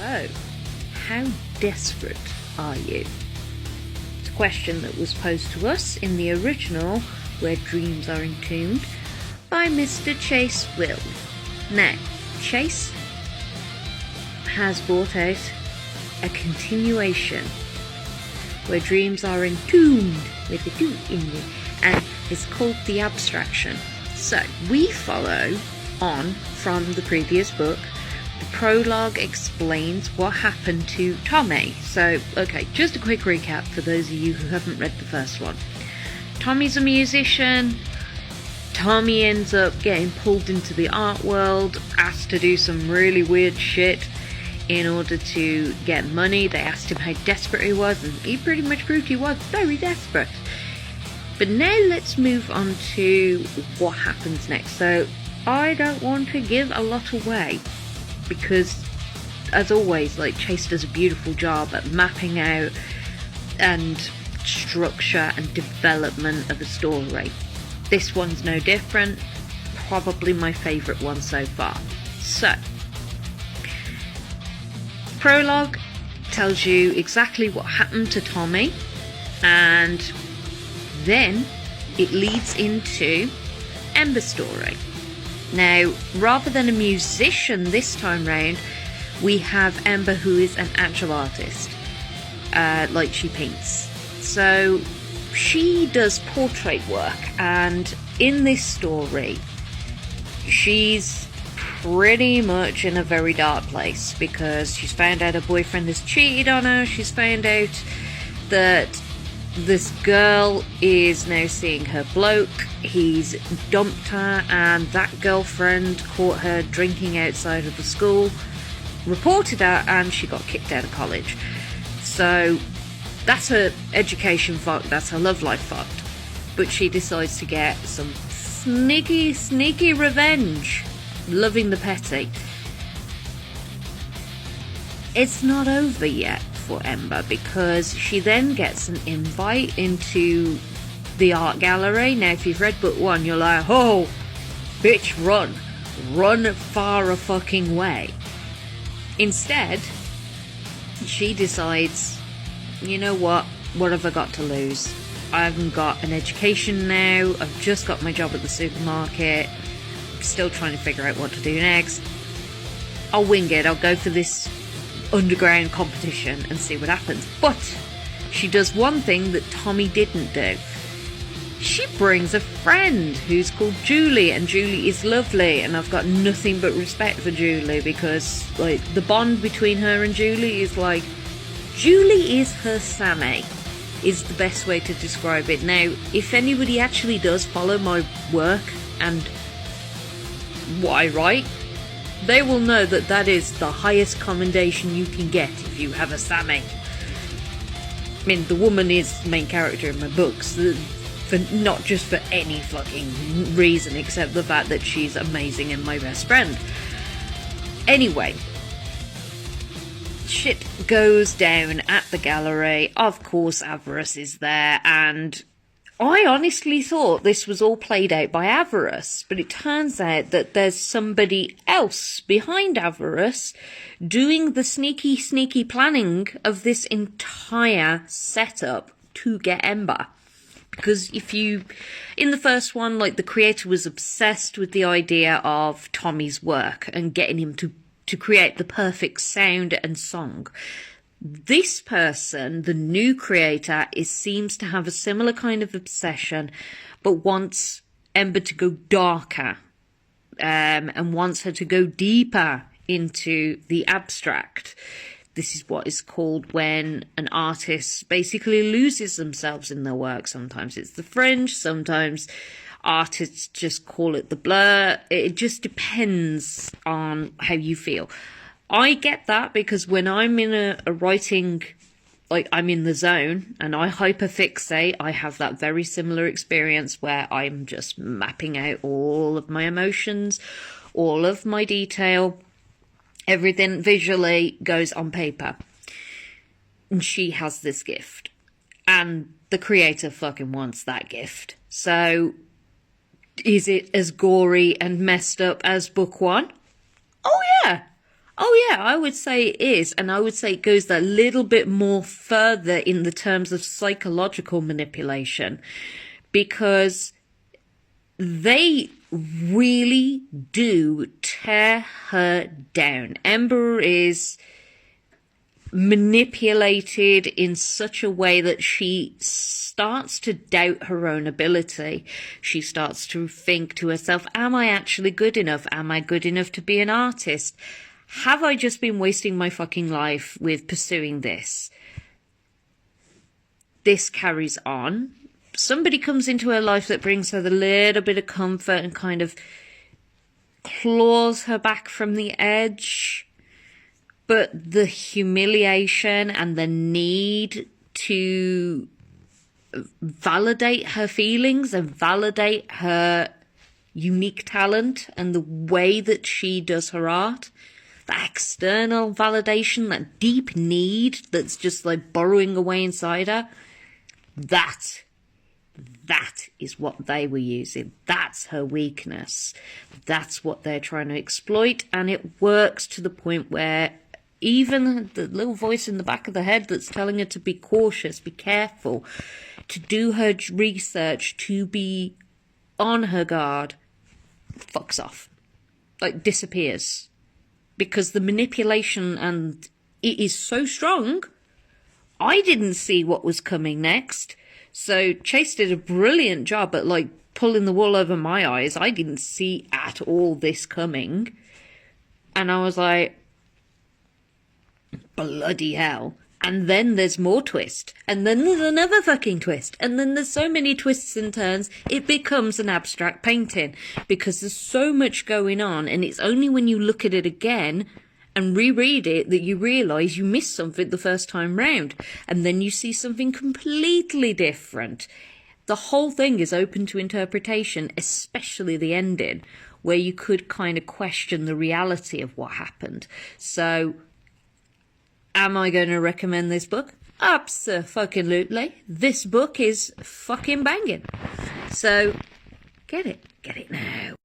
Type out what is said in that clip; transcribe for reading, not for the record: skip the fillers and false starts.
So, how desperate are you? It's a question that was posed to us in the original Where Dreams Are Entombed by Mr. Chase Will. Now, Chase has brought out a continuation, Where Dreams Are Entombed, with a 2 in it, and it's called The Abstraction. So, we follow on from the previous book. The prologue explains what happened to Tommy. So, okay, just a quick recap for those of you who haven't read the first one. Tommy's a musician. Tommy ends up getting pulled into the art world, asked to do some really weird shit in order to get money. They asked him how desperate he was, and he pretty much proved he was very desperate. But now let's move on to what happens next. So, I don't want to give a lot away, because as always, like, Chase does a beautiful job at mapping out and structure and development of a story. This one's no different, probably my favourite one so far. So, prologue tells you exactly what happened to Tommy, and then it leads into Ember's story. Now, rather than a musician this time round, we have Ember, who is an actual artist, like she paints. So she does portrait work, and in this story, she's pretty much in a very dark place because she's found out her boyfriend has cheated on her. She's found out that this girl is now seeing her bloke. He's dumped her, and that girlfriend caught her drinking outside of the school, reported her, and she got kicked out of college. So that's her education fucked, that's her love life fucked. But she decides to get some sneaky revenge, loving the petty. It's not over yet for Ember, because she then gets an invite into the art gallery. Now, if you've read book 1, you're like, oh, bitch, run far a fucking way. Instead, she decides, you know what have I got to lose? I haven't got an education now, I've just got my job at the supermarket, I'm still trying to figure out what to do next. I'll wing it, I'll go for this underground competition and see what happens. But she does one thing that Tommy didn't do. She brings a friend who's called Julie, and Julie is lovely, and I've got nothing but respect for Julie, because, like, the bond between her and Julie is like, Julie is her Sammy, is the best way to describe it. Now, if anybody actually does follow my work and what I write, they will know that that is the highest commendation you can get if you have a Sammy. I mean, the woman is the main character in my books, for not just for any fucking reason except the fact that she's amazing and my best friend. Anyway, shit goes down at the gallery. Of course, Avarice is there, and I honestly thought this was all played out by Avarice, but it turns out that there's somebody else behind Avarice doing the sneaky planning of this entire setup to get Ember. Because in the first one, like, the creator was obsessed with the idea of Tommy's work and getting him to create the perfect sound and song. This person, the new creator, seems to have a similar kind of obsession, but wants Ember to go darker, and wants her to go deeper into the abstract. This is what is called when an artist basically loses themselves in their work. Sometimes it's the fringe, sometimes artists just call it the blur. It just depends on how you feel. I get that, because when I'm in a writing, like, I'm in the zone and I hyperfixate, I have that very similar experience where I'm just mapping out all of my emotions, all of my detail. Everything visually goes on paper. And she has this gift. And the creator fucking wants that gift. So, is it as gory and messed up as book 1? Oh yeah! Oh yeah, I would say it is, and I would say it goes a little bit more further in the terms of psychological manipulation, because they really do tear her down. Ember is manipulated in such a way that she starts to doubt her own ability. She starts to think to herself, am I actually good enough? Am I good enough to be an artist? Have I just been wasting my fucking life with pursuing this? This carries on. Somebody comes into her life that brings her the little bit of comfort and kind of claws her back from the edge. But the humiliation and the need to validate her feelings and validate her unique talent and the way that she does her art, that external validation, that deep need that's just like burrowing away inside her, that is what they were using. That's her weakness. That's what they're trying to exploit, and it works to the point where even the little voice in the back of the head that's telling her to be cautious, be careful, to do her research, to be on her guard, fucks off. Like, disappears. Because the manipulation, and it is so strong, I didn't see what was coming next. So Chase did a brilliant job at like pulling the wool over my eyes. I didn't see at all this coming. And I was like, bloody hell. And then there's more twist. And then there's another fucking twist. And then there's so many twists and turns, it becomes an abstract painting. Because there's so much going on, and it's only when you look at it again and reread it that you realise you missed something the first time round. And then you see something completely different. The whole thing is open to interpretation, especially the ending, where you could kind of question the reality of what happened. So, am I going to recommend this book? Abso-fucking-lutely. This book is fucking banging. So, get it now.